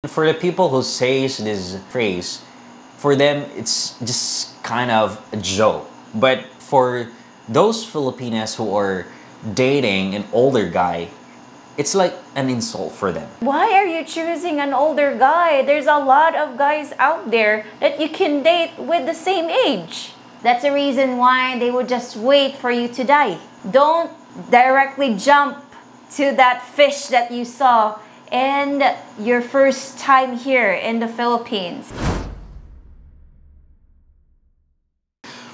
for the people who says this phrase, for them it's just kind of a joke. But for those Filipinas who are dating an older guy, it's like an insult for them. Why are you choosing an older guy? There's a lot of guys out there that you can date with the same age. That's the reason why they would just wait for you to die. Don't directly jump to that fish that you saw in your first time here in the Philippines.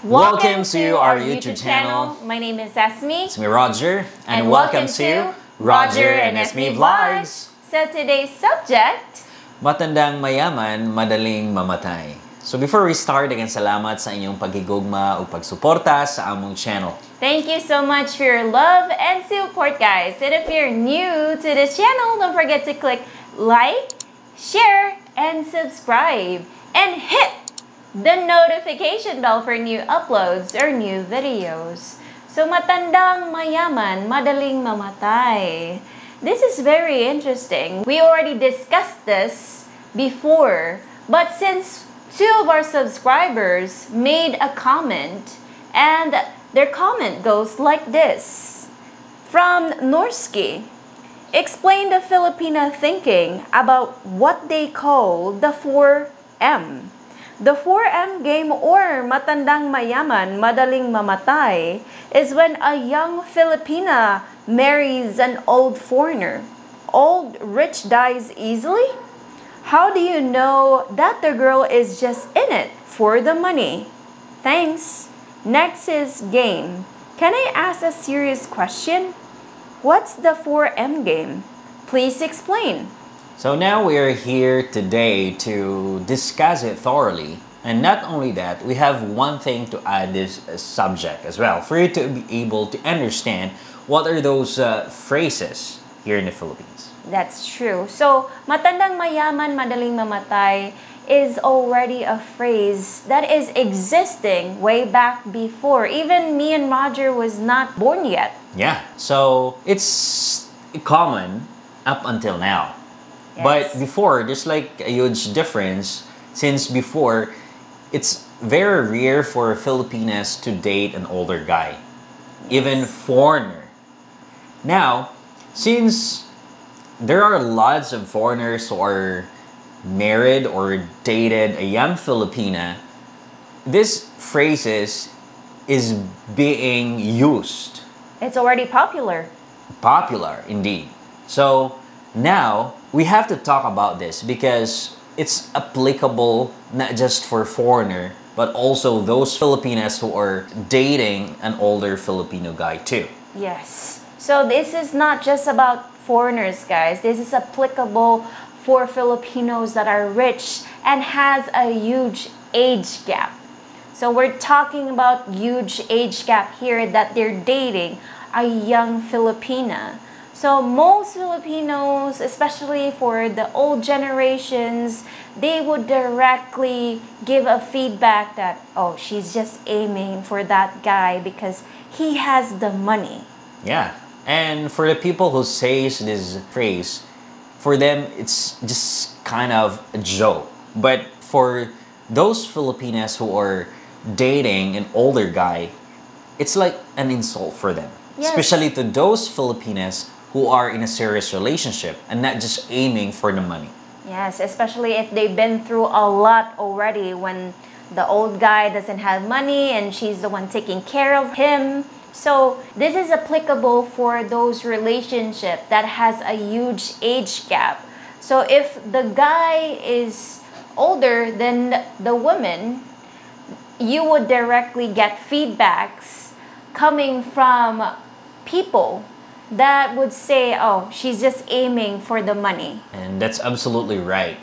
Welcome to our YouTube channel. My name is Esme. It's me, Roger, and welcome to Roger&Ismi Vlogs. So today's subject, Matandang Mayaman Madaling Mamatay. So before we start, again, salamat sa inyong pagigugma o pagsuporta sa among channel. Thank you so much for your love and support, guys. And if you're new to this channel, don't forget to click like, share, and subscribe. And hit the notification bell for new uploads or new videos. So, Matandang Mayaman Madaling Mamatay. This is very interesting. We already discussed this before, but since two of our subscribers made a comment, and their comment goes like this. From Norski, explain the Filipina thinking about what they call the 4M. The 4M game, or Matandang Mayaman Madaling Mamatay, is when a young Filipina marries an old foreigner. Old rich dies easily? How do you know that the girl is just in it for the money? Thanks. Next is game. Can I ask a serious question? What's the 4M game? Please explain. So now we are here today to discuss it thoroughly. And not only that, we have one thing to add this subject as well, for you to be able to understand what are those phrases here in the Philippines. That's true. So, Matandang Mayaman Madaling Mamatay is already a phrase that is existing way back before. Even me and Roger was not born yet. Yeah, so it's common up until now. Yes. But before, there's like a huge difference, since before, it's very rare for Filipinas to date an older guy, even foreigner. Now, since there are lots of foreigners who are married or dated a young Filipina, this phrases is being used. It's already popular. Popular, indeed. So now we have to talk about this because it's applicable not just for foreigner, but also those Filipinas who are dating an older Filipino guy too. Yes. So this is not just about foreigners, guys. This is applicable for Filipinos that are rich and has a huge age gap. So we're talking about huge age gap here, that they're dating a young Filipina. So most Filipinos, especially for the old generations, they would directly give a feedback that, oh, she's just aiming for that guy because he has the money. Yeah. And for the people who says this phrase, for them it's just kind of a joke. But for those Filipinas who are dating an older guy, it's like an insult for them. Yes. Especially to those Filipinas who are in a serious relationship and not just aiming for the money. Yes, especially if they've been through a lot already, when the old guy doesn't have money and she's the one taking care of him. So this is applicable for those relationships that has a huge age gap. So if the guy is older than the woman, you would directly get feedbacks coming from people that would say, oh, she's just aiming for the money. And that's absolutely right.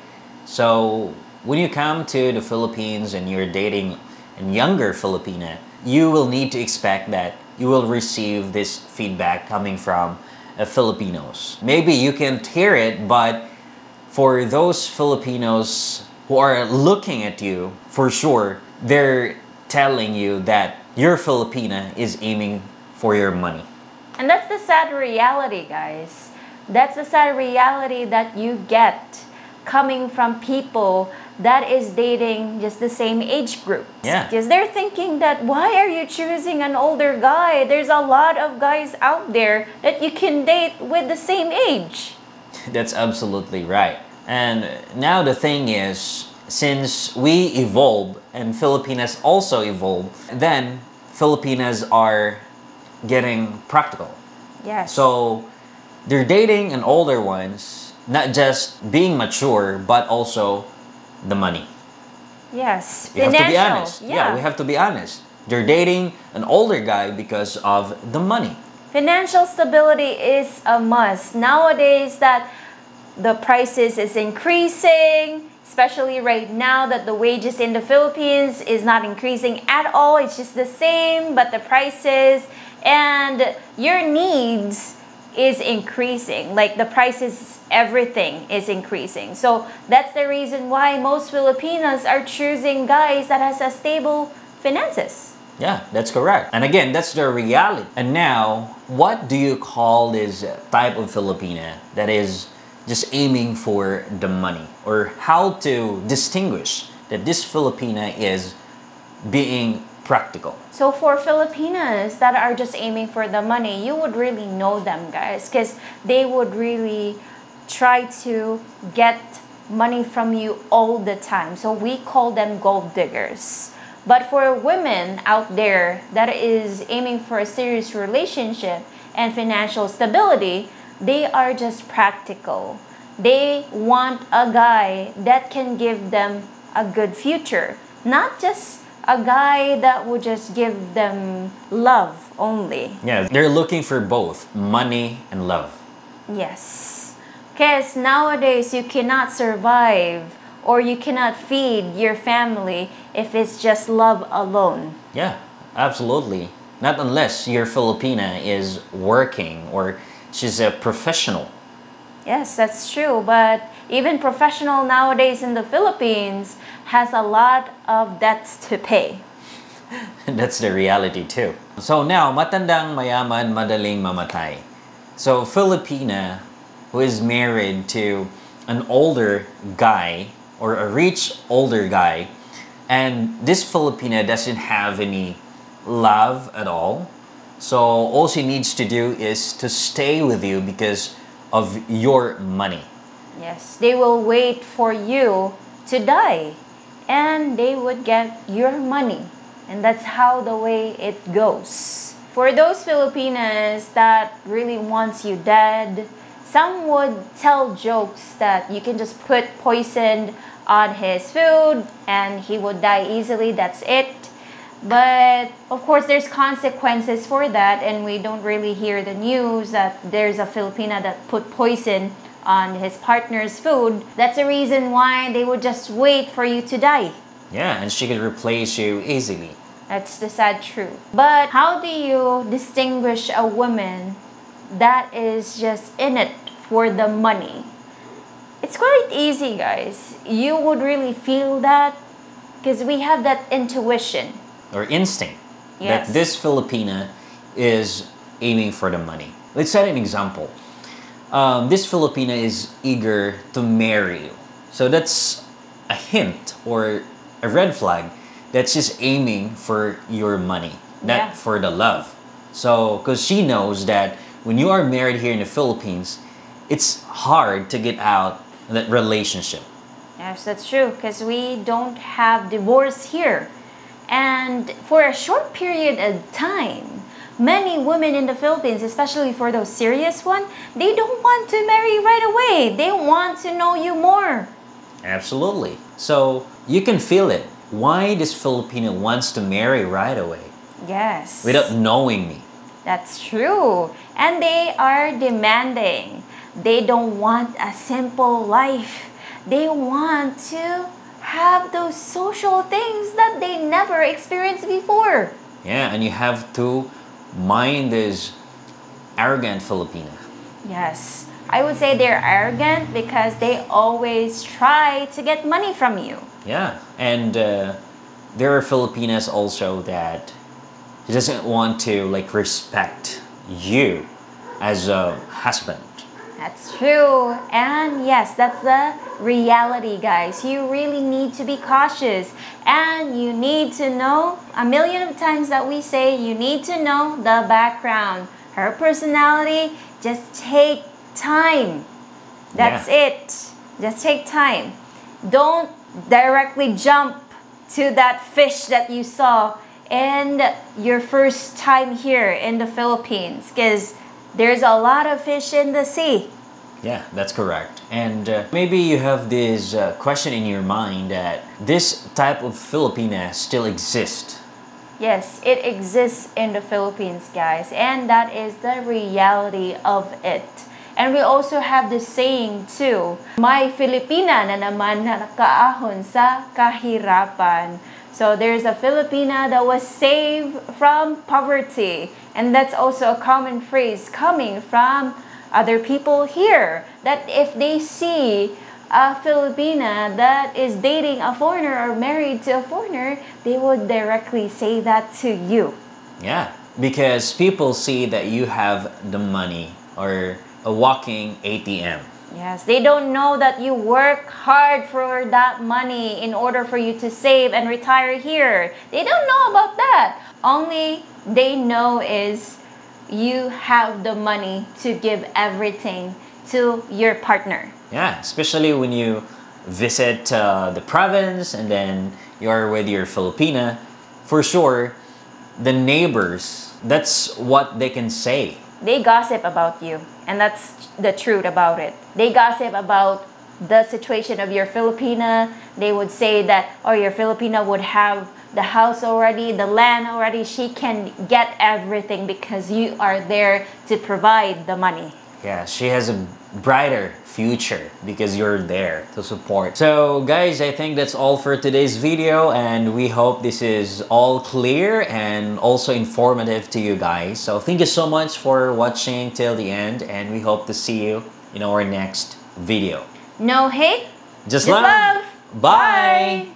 So when you come to the Philippines and you're dating a younger Filipina, you will need to expect that you will receive this feedback coming from Filipinos. Maybe you can't hear it, but for those Filipinos who are looking at you, for sure, they're telling you that your Filipina is aiming for your money. And that's the sad reality, guys. That's the sad reality that you get coming from people that is dating just the same age group. Yeah. Because they're thinking that, why are you choosing an older guy? There's a lot of guys out there that you can date with the same age. That's absolutely right. And now the thing is, since we evolve and Filipinas also evolve, then Filipinas are getting practical. Yes. So they're dating an older ones, not just being mature, but also the money. Yes. We have to be Financial. honest. Yeah, we have to be honest. They're dating an older guy because of the money. Financial stability is a must. Nowadays that the prices is increasing, especially right now that the wages in the Philippines is not increasing at all. It's just the same, but the prices and your needs is increasing. Like the prices, everything is increasing. So that's the reason why most Filipinos are choosing guys that has a stable finances. Yeah, that's correct. And again, that's the reality. And now, what do you call this type of Filipina that is just aiming for the money? Or how to distinguish that this Filipina is being practical? So for Filipinas that are just aiming for the money, you would really know them, guys, because they would really try to get money from you all the time. So we call them gold diggers. But for women out there that is aiming for a serious relationship and financial stability, they are just practical. They want a guy that can give them a good future, not just a guy that would just give them love only. Yeah, they're looking for both money and love. Yes. Because nowadays you cannot survive or you cannot feed your family if it's just love alone. Yeah, absolutely. Not unless your Filipina is working or she's a professional. Yes, that's true. But even professional nowadays in the Philippines has a lot of debts to pay. That's the reality too. So now, Matandang Mayaman Madaling Mamatay. So Filipina who is married to an older guy or a rich older guy, and this Filipina doesn't have any love at all. So all she needs to do is to stay with you because of your money. Yes, they will wait for you to die and they would get your money. And that's how the way it goes. For those Filipinas that really wants you dead, some would tell jokes that you can just put poison on his food and he would die easily, that's it. But of course there's consequences for that, and we don't really hear the news that there's a Filipina that put poison on his partner's food. That's the reason why they would just wait for you to die. Yeah, and she could replace you easily. That's the sad truth. But how do you distinguish a woman that is just in it for the money? It's quite easy, guys. You would really feel that because we have that intuition or instinct Yes. that this Filipina is aiming for the money. Let's set an example. This Filipina is eager to marry you. So that's a hint or a red flag that she's aiming for your money, not Yeah. for the love. So, because she knows that when you are married here in the Philippines, it's hard to get out of that relationship. Yes, that's true because we don't have divorce here. And for a short period of time, many women in the Philippines, especially for those serious ones, they don't want to marry right away. They want to know you more. Absolutely. So, you can feel it. Why this Filipino wants to marry right away Yes. without knowing me. That's true. And they are demanding. They don't want a simple life. They want to have those social things that they never experienced before. Yeah, and you have to mind this arrogant Filipina. Yes. I would say they're arrogant because they always try to get money from you. Yeah, and there are Filipinas also that he doesn't want to like respect you as a husband. That's true. And yes, that's the reality, guys. You really need to be cautious. And you need to know, a million of times that we say, you need to know the background. Her personality, just take time. That's it. Just take time. Don't directly jump to that fish that you saw in your first time here in the Philippines, because there's a lot of fish in the sea. Yeah, that's correct. And maybe you have this question in your mind that this type of Filipina still exists. Yes, it exists in the Philippines, guys, and that is the reality of it. And we also have this saying too, may Filipina na naman na nakaahon sa kahirapan. So there's a Filipina that was saved from poverty. And that's also a common phrase coming from other people here. That if they see a Filipina that is dating a foreigner or married to a foreigner, they would directly say that to you. Yeah, because people see that you have the money or a walking ATM. Yes, they don't know that you work hard for that money in order for you to save and retire here. They don't know about that. Only they know is you have the money to give everything to your partner. Yeah, especially when you visit the province and then you're with your Filipina. For sure, the neighbors, that's what they can say. They gossip about you, and that's the truth about it. They gossip about the situation of your Filipina. They would say that, oh, your Filipina would have the house already, the land already. She can get everything because you are there to provide the money. Yeah, she has a brighter future because you're there to support. So guys, I think that's all for today's video, and we hope this is all clear and also informative to you guys. So thank you so much for watching till the end, and we hope to see you in our next video. No hate, Just love. Bye.